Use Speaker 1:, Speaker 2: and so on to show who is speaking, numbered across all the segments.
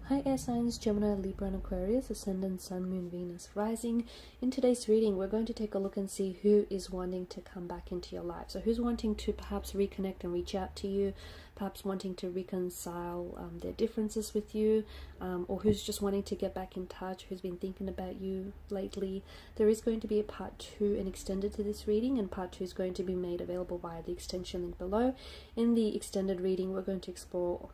Speaker 1: Hi air signs, Gemini, Libra and Aquarius, Ascendant, Sun, Moon, Venus, Rising. In today's reading, we're going to take a look and see who is wanting to come back into your life. So who's wanting to perhaps reconnect and reach out to you, perhaps wanting to reconcile their differences with you, or who's just wanting to get back in touch, who's been thinking about you lately. There is going to be a part 2 and extended to this reading, and part 2 is going to be made available via the extension link below. In the extended reading, we're going to explore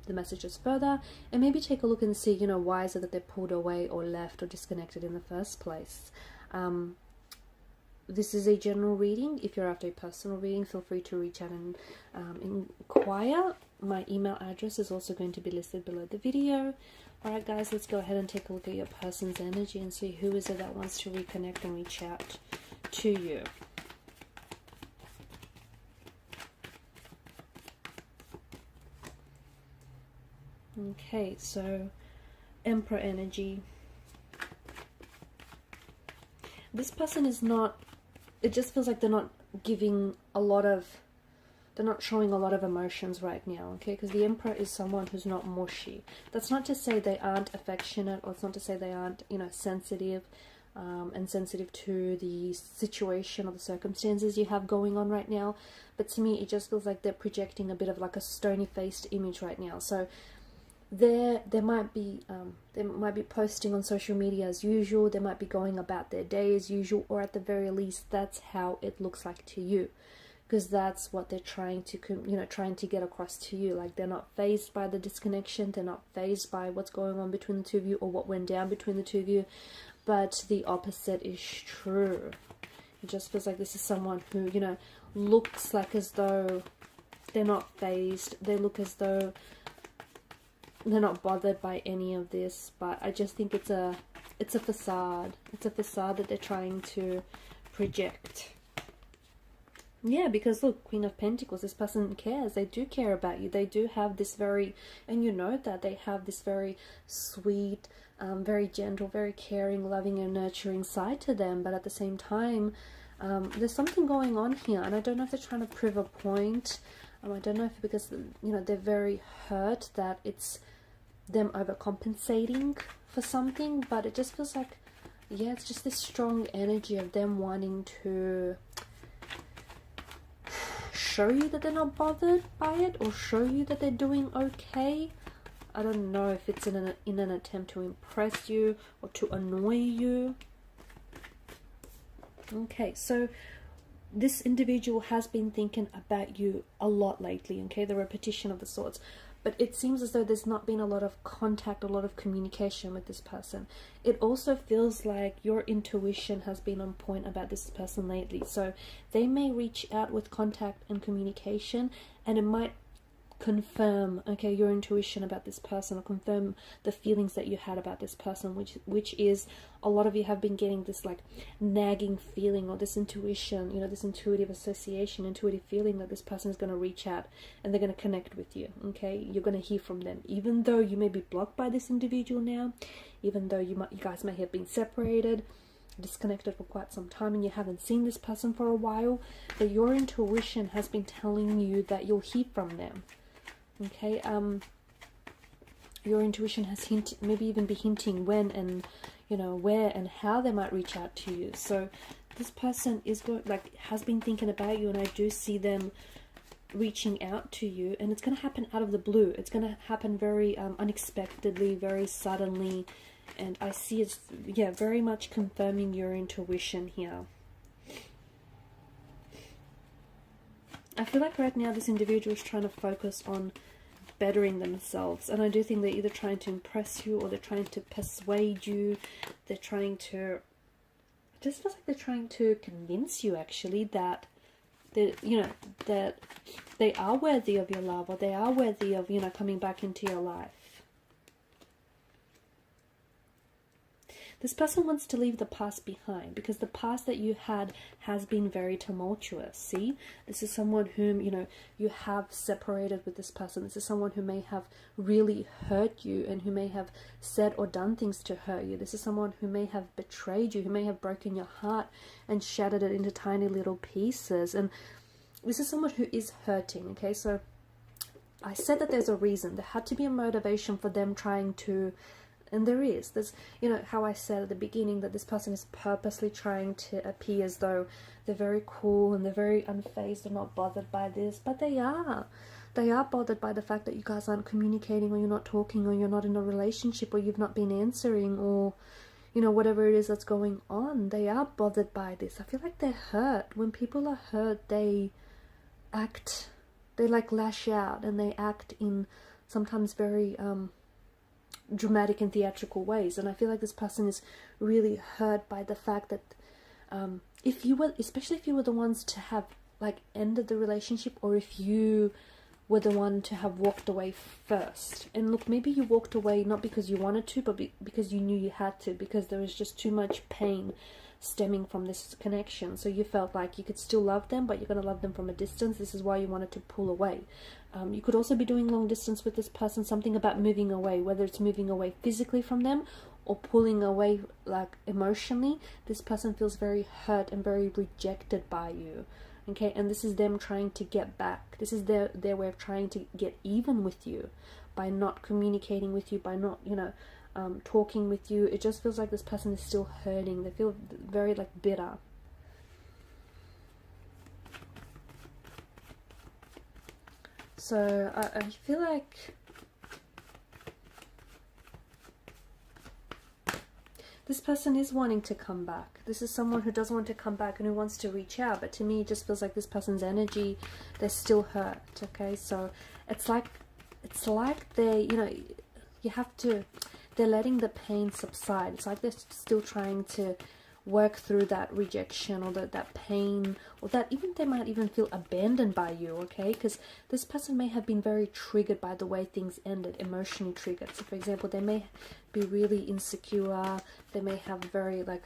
Speaker 1: the messages further and maybe take a look and see, why is it that they're pulled away or left or disconnected in the first place. This is a general reading. If you're after a personal reading, feel free to reach out and inquire. My email address is also going to be listed below the video. Alright guys, let's go ahead and take a look at your person's energy and see who is it that wants to reconnect and reach out to you. Okay, so Emperor energy. This person is not, it just feels like they're not giving a lot of, they're not showing a lot of emotions right now, okay? Because the Emperor is someone who's not mushy. That's not to say they aren't affectionate, or it's not to say they aren't, sensitive and sensitive to the situation or the circumstances you have going on right now. But to me, it just feels like they're projecting a bit of like a stony-faced image right now. So they might be posting on social media as usual. They might be going about their day as usual, or at the very least, that's how it looks like to you, because that's what they're trying to get across to you. Like, they're not fazed by the disconnection. They're not fazed by what's going on between the two of you or what went down between the two of you. But the opposite is true. It just feels like this is someone who, looks like as though they're not fazed. They look as though they're not bothered by any of this, but I just think it's a facade. It's a facade that they're trying to project. Yeah, because look, Queen of Pentacles, this person cares. They do care about you. They do have this very, and that they have this very sweet, very gentle, very caring, loving and nurturing side to them. But at the same time, there's something going on here, and I don't know if they're trying to prove a point. I don't know if because, they're very hurt that it's them overcompensating for something, but it just feels like, yeah, it's just this strong energy of them wanting to show you that they're not bothered by it, or show you that they're doing okay. I don't know if it's in an attempt to impress you or to annoy you. Okay, so this individual has been thinking about you a lot lately, okay? The repetition of the swords. But it seems as though there's not been a lot of contact, a lot of communication with this person. It also feels like your intuition has been on point about this person lately. So they may reach out with contact and communication, and it might confirm, okay, your intuition about this person, or confirm the feelings that you had about this person, which is, a lot of you have been getting this like nagging feeling, or this intuition, this intuitive association, intuitive feeling that this person is going to reach out and they're going to connect with you. Okay, you're going to hear from them, even though you may be blocked by this individual now, even though you guys may have been separated, disconnected for quite some time, and you haven't seen this person for a while, but your intuition has been telling you that you'll hear from them. Okay, your intuition has hinted, maybe even be hinting when and where and how they might reach out to you. So this person is has been thinking about you, and I do see them reaching out to you, and it's going to happen out of the blue. It's going to happen very unexpectedly, very suddenly, and I see it's very much confirming your intuition here. I feel like right now this individual is trying to focus on bettering themselves, and I do think they're either trying to impress you or they're trying to persuade you. They're trying to, it just feels like they're trying to convince you actually that that they are worthy of your love, or they are worthy of coming back into your life. This person wants to leave the past behind, because the past that you had has been very tumultuous. See, this is someone whom, you have separated with this person. This is someone who may have really hurt you, and who may have said or done things to hurt you. This is someone who may have betrayed you, who may have broken your heart and shattered it into tiny little pieces. And this is someone who is hurting, okay? So I said that there's a reason. There had to be a motivation for them trying to, and there is. There's, you know, how I said at the beginning that this person is purposely trying to appear as though they're very cool and they're very unfazed and not bothered by this, but they are. They are bothered by the fact that you guys aren't communicating, or you're not talking, or you're not in a relationship, or you've not been answering, or, you know, whatever it is that's going on. They are bothered by this. I feel like they're hurt. When people are hurt, they act, they like lash out, and they act in sometimes very dramatic and theatrical ways. And I feel like this person is really hurt by the fact that if you were, especially if you were the ones to have like ended the relationship, or if you were the one to have walked away first. And look, maybe you walked away not because you wanted to, but because you knew you had to, because there was just too much pain stemming from this connection. So you felt like you could still love them, but you're going to love them from a distance. This is why you wanted to pull away. You could also be doing long distance with this person, something about moving away, whether it's moving away physically from them or pulling away like emotionally. This person feels very hurt and very rejected by you. Okay, and this is them trying to get back. This is their way of trying to get even with you by not communicating with you, by not, you know, talking with you. It just feels like this person is still hurting. They feel very like bitter. So I feel like this person is wanting to come back. This is someone who does want to come back and who wants to reach out. But to me, it just feels like this person's energy, they're still hurt. Okay, so it's like they, you know, you have to, they're letting the pain subside. It's like they're still trying to work through that rejection, or that pain, or that even they might even feel abandoned by you. Okay, because this person may have been very triggered by the way things ended, emotionally triggered. So for example, they may be really insecure, they may have very like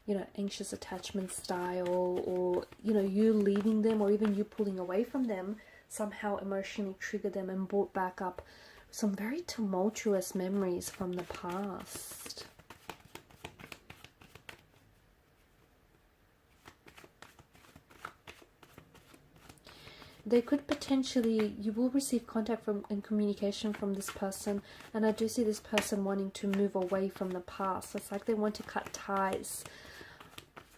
Speaker 1: you know, anxious attachment style, or, you know, you leaving them or even you pulling away from them somehow emotionally triggered them and brought back up some very tumultuous memories from the past. They could potentially, you will receive contact from and communication from this person, and I do see this person wanting to move away from the past. It's like they want to cut ties.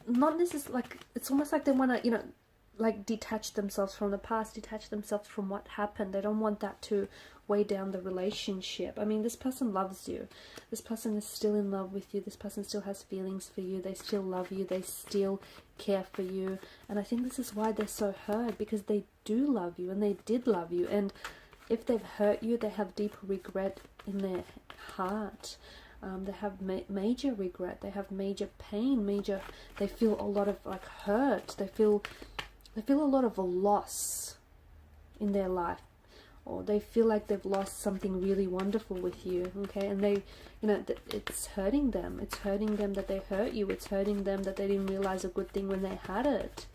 Speaker 1: Not necessarily, like, it's almost like they want to, you know, like detach themselves from the past, detach themselves from what happened. They don't want that to weigh down the relationship. I mean, this person loves you. This person is still in love with you. This person still has feelings for you. They still love you. They still care for you. And I think this is why they're so hurt, because they do love you and they did love you. And if they've hurt you, they have deep regret in their heart. They have major regret. They have major pain. They feel a lot of like hurt. They feel a lot of a loss in their life, or they feel like they've lost something really wonderful with you. Okay, and they, you know, it's hurting them. It's hurting them that they hurt you. It's hurting them that they didn't realize a good thing when they had it.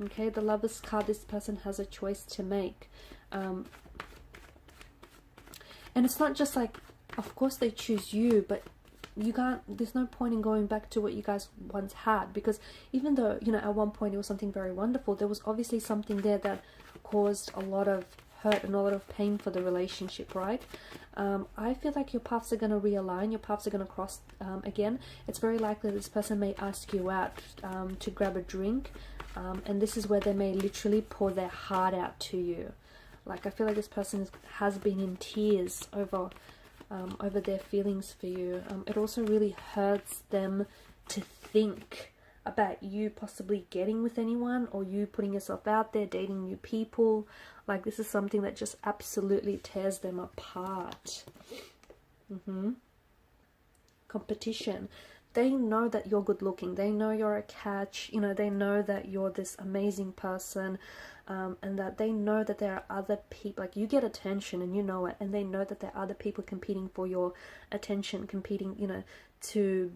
Speaker 1: Okay, the Lovers card. This person has a choice to make, and it's not just like, of course they choose you, but you can't, there's no point in going back to what you guys once had, because even though, you know, at one point it was something very wonderful, there was obviously something there that caused a lot of hurt and a lot of pain for the relationship, right? I feel like your paths are going to realign, your paths are going to cross again. It's very likely this person may ask you out to grab a drink, and this is where they may literally pour their heart out to you. Like, I feel like this person has been in tears over their feelings for you. It also really hurts them to think about you possibly getting with anyone, or you putting yourself out there, dating new people. Like, this is something that just absolutely tears them apart. Competition. They know that you're good looking. They know you're a catch. You know, they know that you're this amazing person. And that they know that there are other people, like, you get attention and you know it, and they know that there are other people competing for your attention, competing, you know, to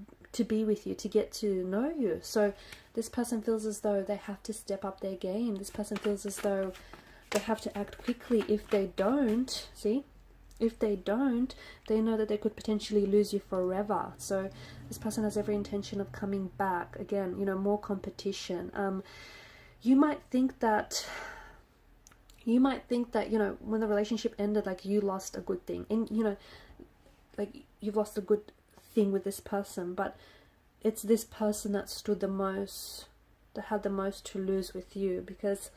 Speaker 1: be with you, to get to know you. So this person feels as though they have to step up their game. This person feels as though they have to act quickly. If they don't, if they don't, they know that they could potentially lose you forever. So this person has every intention of coming back. Again, you know, more competition. You might think that you might think that, you know, when the relationship ended, like, you lost a good thing. And, you know, like, you've lost a good thing with this person. But it's this person that stood the most, that had the most to lose with you. Because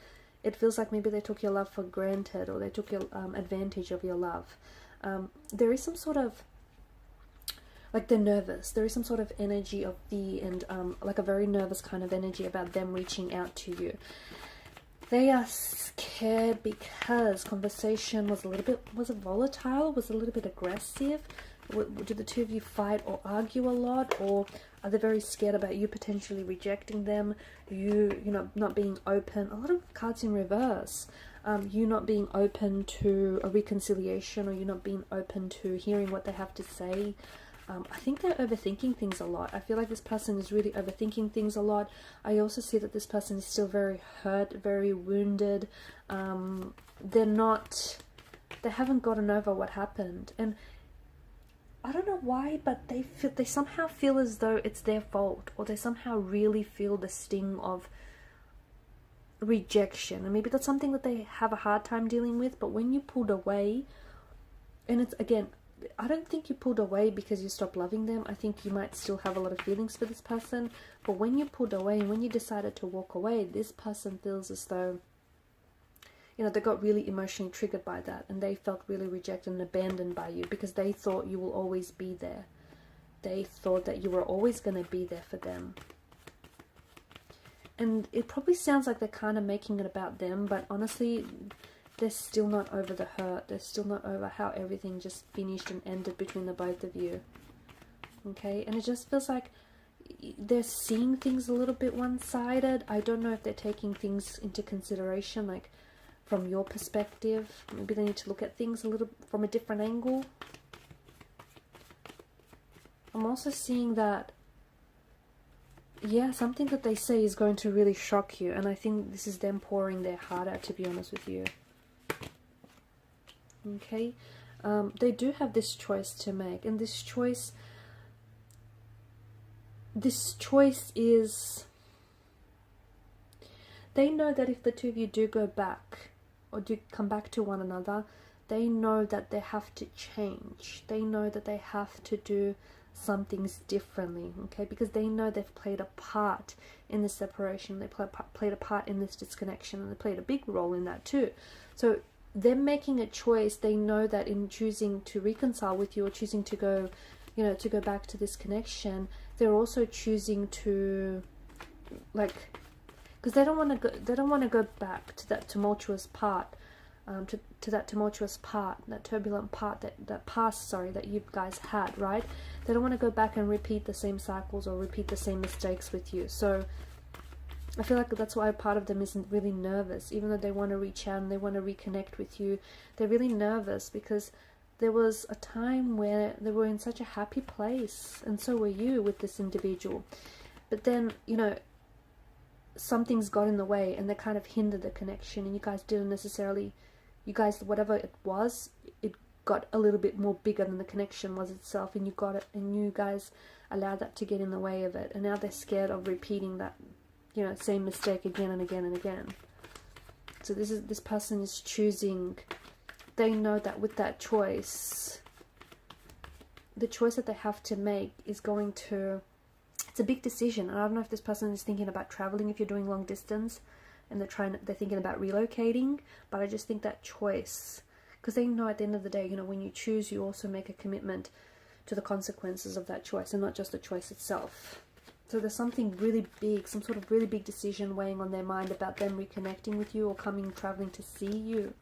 Speaker 1: it feels like maybe they took your love for granted, or they took your advantage of your love. There is some sort of, like, they're nervous. There is some sort of energy of fear and like a very nervous kind of energy about them reaching out to you. They are scared because conversation was a little bit, was it volatile? Was it a little bit aggressive? Did the two of you fight or argue a lot? Or are they very scared about you potentially rejecting them? You know, not being open. A lot of cards in reverse. You not being open to a reconciliation, or you not being open to hearing what they have to say. I think they're overthinking things a lot. I feel like this person is really overthinking things a lot. I also see that this person is still very hurt, very wounded. They haven't gotten over what happened. And I don't know why, but they somehow feel as though it's their fault, or they somehow really feel the sting of rejection. And maybe that's something that they have a hard time dealing with. But when you pulled away, and it's, again, I don't think you pulled away because you stopped loving them. I think you might still have a lot of feelings for this person. But when you pulled away and when you decided to walk away, this person feels as though, you know, they got really emotionally triggered by that. And they felt really rejected and abandoned by you because they thought you will always be there. They thought that you were always going to be there for them. And it probably sounds like they're kind of making it about them. But honestly, they're still not over the hurt. They're still not over how everything just finished and ended between the both of you. Okay? And it just feels like they're seeing things a little bit one-sided. I don't know if they're taking things into consideration, like, from your perspective. Maybe they need to look at things a little from a different angle. I'm also seeing that, yeah, something that they say is going to really shock you. And I think this is them pouring their heart out, to be honest with you. Okay, they do have this choice to make, and this choice is, they know that if the two of you do go back, or do come back to one another, they know that they have to change. They know that they have to do some things differently, okay, because they know they've played a part in this separation, they played a part in this disconnection, and they played a big role in that too. So them making a choice, they know that in choosing to reconcile with you, or choosing to go, you know, to go back to this connection, they're also choosing to, like, because they don't want to go back to that tumultuous part, to that tumultuous part, that turbulent part, that past, sorry, that you guys had, right? They don't want to go back and repeat the same cycles or repeat the same mistakes with you. So I feel like that's why part of them isn't really nervous, even though they want to reach out and they want to reconnect with you. They're really nervous because there was a time where they were in such a happy place, and so were you with this individual. But then, you know, something's got in the way, and they kind of hindered the connection, and you guys didn't necessarily, whatever it was, it got a little bit more bigger than the connection was itself, and you got it, and you guys allowed that to get in the way of it, and now they're scared of repeating that, you know, same mistake again and again and again. So this person is choosing. They know that with that choice, the choice that they have to make is going to, it's a big decision. And I don't know if this person is thinking about traveling if you're doing long distance, and they're thinking about relocating, but I just think that choice, because they know at the end of the day, you know, when you choose, you also make a commitment to the consequences of that choice, and not just the choice itself. So there's something really big, some sort of really big decision weighing on their mind about them reconnecting with you, or traveling to see you,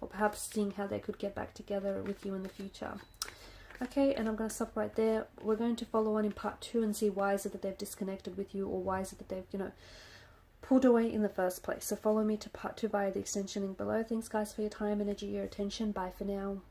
Speaker 1: or perhaps seeing how they could get back together with you in the future. Okay, and I'm going to stop right there. We're going to follow on in part 2 and see why is it that they've disconnected with you, or why is it that they've, you know, pulled away in the first place. So follow me to part 2 via the extension link below. Thanks guys for your time, energy, your attention. Bye for now.